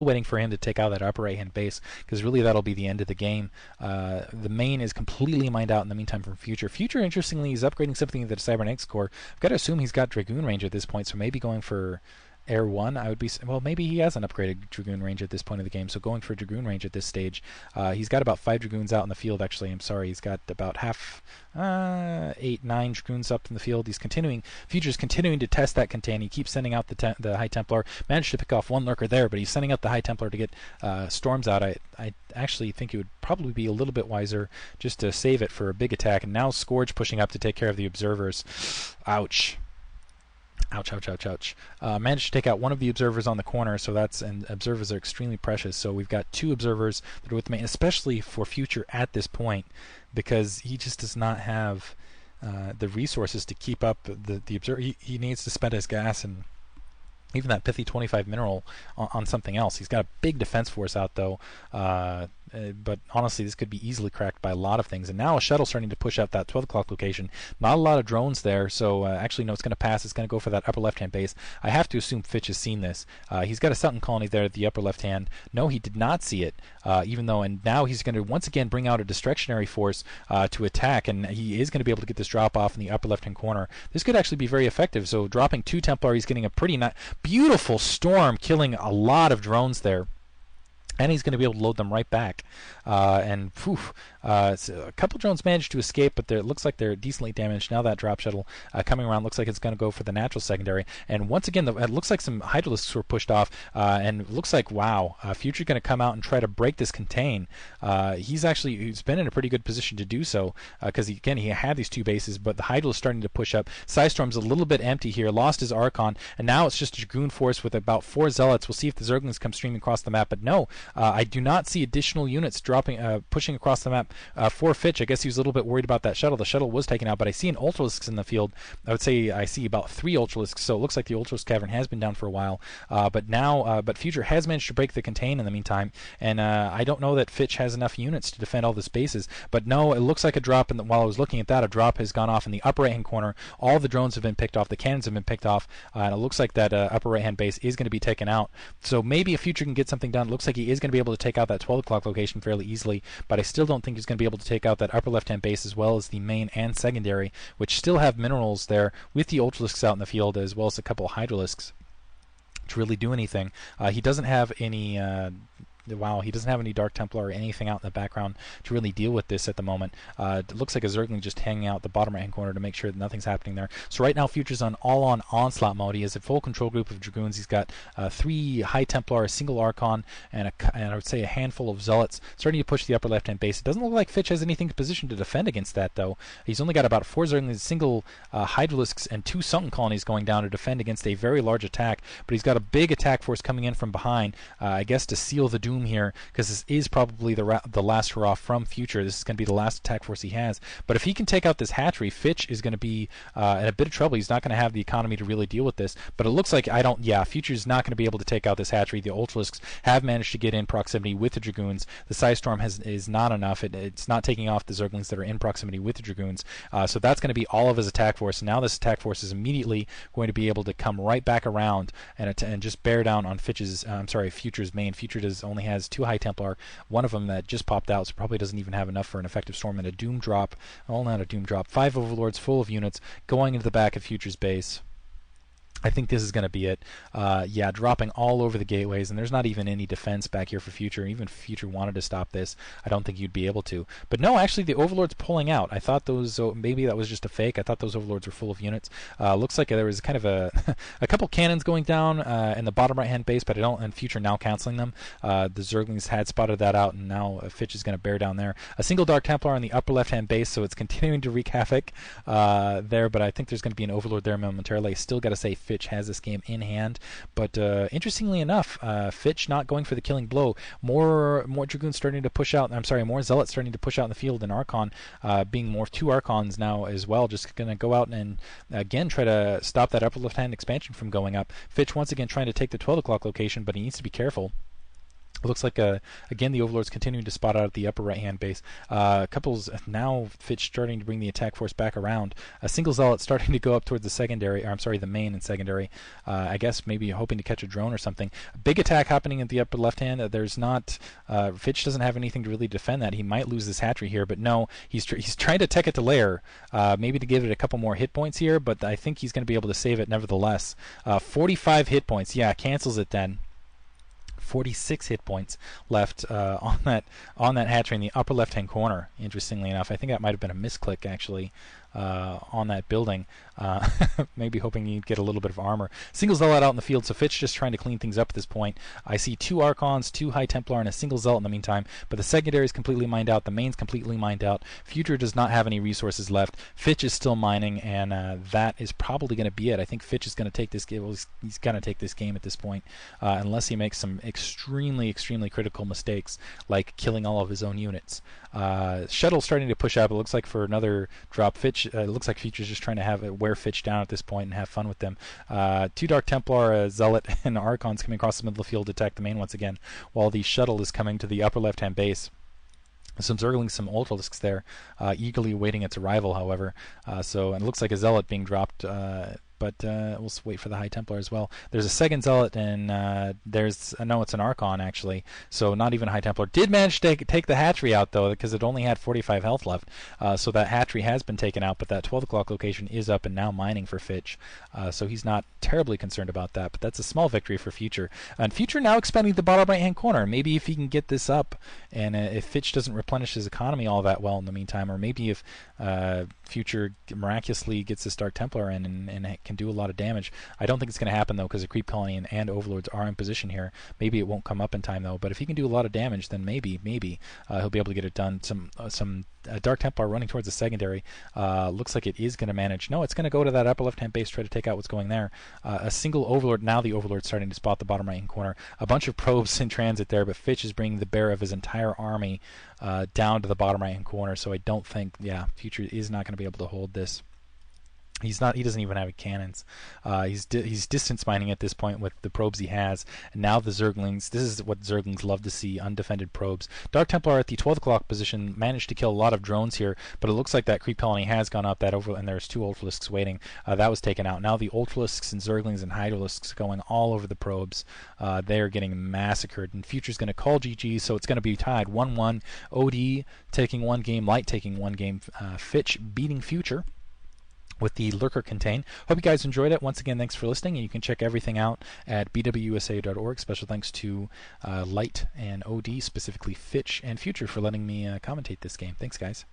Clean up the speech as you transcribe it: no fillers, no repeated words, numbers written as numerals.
waiting for him to take out that upper right hand base, because really that'll be the end of the game. The main is completely mined out in the meantime from Future. Future, interestingly, is upgrading something to the Cybernetics core. I've got to assume he's got Dragoon range at this point, so maybe going for Air 1, I would be... Well, maybe he hasn't upgraded Dragoon range at this point of the game, so going for Dragoon range at this stage. He's got about 5 Dragoons out in the field, actually. I'm sorry, he's got about 8, 9 Dragoons up in the field. He's continuing... Future's continuing to test that contain. He keeps sending out the High Templar. Managed to pick off 1 Lurker there, but he's sending out the High Templar to get Storms out. I actually think it would probably be a little bit wiser just to save it for a big attack. And now Scourge pushing up to take care of the Observers. Ouch. Ouch, ouch, ouch, ouch. Managed to take out one of the observers on the corner, so and observers are extremely precious. So we've got 2 observers that are with me, especially for Future at this point, because he just does not have the resources to keep up the observer. He needs to spend his gas and even that pithy 25 mineral on something else. He's got a big defense force out, though. But honestly, this could be easily cracked by a lot of things. And now a shuttle starting to push out that 12 o'clock location. Not a lot of drones there, so actually, no, it's going to pass. It's going to go for that upper left-hand base. I have to assume Fitch has seen this. He's got a Sutton colony there at the upper left-hand. No, he did not see it, even though, and now he's going to once again bring out a distractionary force to attack, and he is going to be able to get this drop off in the upper left-hand corner. This could actually be very effective. So dropping 2 Templar, he's getting a pretty beautiful storm, killing a lot of drones there. And he's going to be able to load them right back. So a couple drones managed to escape, but it looks like they're decently damaged. Now that drop shuttle coming around looks like it's going to go for the natural secondary. And once again, it looks like some Hydralisks were pushed off. And it looks like, wow, Future's going to come out and try to break this contain. He's been in a pretty good position to do so, because, he had these 2 bases, but the Hydralisk starting to push up. Psystorm's a little bit empty here, lost his Archon, and now it's just a Dragoon force with about 4 Zealots. We'll see if the Zerglings come streaming across the map, but no. I do not see additional units pushing across the map for Fitch. I guess he was a little bit worried about that shuttle. The shuttle was taken out, but I see an Ultralisks in the field. I would say I see about 3 Ultralisks, so it looks like the Ultralisk Cavern has been down for a while. But Future has managed to break the contain in the meantime, and I don't know that Fitch has enough units to defend all the spaces. But no, it looks like a drop, and while I was looking at that, a drop has gone off in the upper right-hand corner. All the drones have been picked off. The cannons have been picked off, and it looks like that upper right-hand base is going to be taken out. So maybe if Future can get something done, it looks like he is going to be able to take out that 12 o'clock location fairly easily, but I still don't think he's going to be able to take out that upper left-hand base as well as the main and secondary, which still have minerals there with the Ultralisks out in the field, as well as a couple of Hydralisks to really do anything. He doesn't have any... he doesn't have any Dark Templar or anything out in the background to really deal with this at the moment. It looks like a Zergling just hanging out the bottom right-hand corner to make sure that nothing's happening there. So right now, Future's on all-on onslaught mode. He has a full control group of Dragoons. He's got 3 High Templar, a single Archon, and I would say a handful of Zealots starting to push the upper left-hand base. It doesn't look like Fitch has anything positioned to defend against that, though. He's only got about 4 Zerglings, single Hydralisks, and 2 Sunken colonies going down to defend against a very large attack, but he's got a big attack force coming in from behind, I guess to seal the doom here, because this is probably the last hurrah from Future. This is going to be the last attack force he has. But if he can take out this hatchery, Fitch is going to be in a bit of trouble. He's not going to have the economy to really deal with this. But it looks like Future's not going to be able to take out this hatchery. The Ultralisks have managed to get in proximity with the Dragoons. The Psystorm is not enough. It's not taking off the Zerglings that are in proximity with the Dragoons. So that's going to be all of his attack force. Now this attack force is immediately going to be able to come right back around and just bear down on Future's main. Future only has 2 High Templar, one of them that just popped out, so probably doesn't even have enough for an effective storm, and a Doom drop. Well, not a Doom drop. 5 Overlords full of units going into the back of Future's base. I think this is going to be it. Dropping all over the gateways, and there's not even any defense back here for Future. Even if Future wanted to stop this, I don't think you'd be able to. But no, actually, the Overlord's pulling out. I thought maybe that was just a fake. I thought those Overlords were full of units. Looks like there was kind of a couple cannons going down in the bottom right-hand base, but and Future now canceling them. The Zerglings had spotted that out, and now Fitch is going to bear down there. A single Dark Templar on the upper left-hand base, so it's continuing to wreak havoc there, but I think there's going to be an Overlord there momentarily. I still got to say Fitch has this game in hand, but interestingly enough, Fitch not going for the killing blow. More Dragoons starting to push out. More Zealots starting to push out in the field, and Archon being more 2 Archons now as well. Just going to go out and again try to stop that upper left-hand expansion from going up. Fitch once again trying to take the 12 o'clock location, but he needs to be careful. It looks like, again, the Overlord's continuing to spot out at the upper right-hand base. Couples now, Fitch starting to bring the attack force back around. A single Zealot starting to go up towards the secondary, or I'm sorry, the main and secondary. I guess maybe hoping to catch a drone or something. A big attack happening at the upper left-hand. There's not, Fitch doesn't have anything to really defend that. He might lose this hatchery here, but no, he's trying to tech it to lair, maybe to give it a couple more hit points here, but I think he's going to be able to save it nevertheless. 45 hit points, yeah, cancels it then. 46 hit points left on that hatchery in the upper left-hand corner. Interestingly enough, I think that might have been a misclick actually on that building. Maybe hoping you'd get a little bit of armor. Single Zealot out in the field, so Fitch just trying to clean things up at this point. I see 2 Archons, 2 High Templar, and a single Zealot in the meantime, but the secondary is completely mined out, the main's completely mined out. Future does not have any resources left. Fitch is still mining, and that is probably going to be it. I think Fitch is going to take this game. Well, he's going to take this game at this point, unless he makes some extremely critical mistakes, like killing all of his own units. Shuttle starting to push up. It looks like for another drop. Fitch, it looks like Future's just trying to wear Fitch down at this point and have fun with them. 2 Dark Templar, a Zealot, and Archons coming across the middle of the field to attack the main once again, while the shuttle is coming to the upper left-hand base. Some Zerglings, some Ultralisks there, eagerly awaiting its arrival, however. So it looks like a Zealot being dropped, but we'll wait for the High Templar as well. There's a second Zealot, and there's no, it's an Archon actually. So not even a High Templar. Did manage to take the hatchery out though, because it only had 45 health left. So that hatchery has been taken out, but that 12 o'clock location is up and now mining for Fitch. So he's not terribly concerned about that, but that's a small victory for Future. And Future now expanding the bottom right-hand corner. Maybe if he can get this up, and if Fitch doesn't replenish his economy all that well in the meantime, or maybe if Future miraculously gets this Dark Templar in and can do a lot of damage. I don't think it's going to happen though, because the Creep Colony and Overlords are in position here. Maybe it won't come up in time though, but if he can do a lot of damage, then maybe he'll be able to get it done. Some Dark Templar running towards the secondary. Looks like it is going to manage. No, it's going to go to that upper left-hand base, try to take out what's going there. A single Overlord. Now the Overlord's starting to spot the bottom right-hand corner. A bunch of probes in transit there, but Fitch is bringing the bear of his entire army down to the bottom right-hand corner. So I don't think, Future is not going to be able to hold this. He's not. He doesn't even have cannons. He's distance mining at this point with the probes he has. And now the Zerglings. This is what Zerglings love to see: undefended probes. Dark Templar at the 12 o'clock position managed to kill a lot of drones here, but it looks like that Creep Colony has gone up. And there's 2 Ultralisks waiting. That was taken out. Now the Ultralisks and Zerglings and Hydralisks going all over the probes. They are getting massacred. And Future's going to call GG, so it's going to be tied 1-1. OD taking 1 game, Light taking 1 game. Fitch beating Future with the Lurker Contain. Hope you guys enjoyed it. Once again, thanks for listening, and you can check everything out at bwusa.org. Special thanks to Light and OD, specifically Fitch and Future, for letting me commentate this game. Thanks, guys.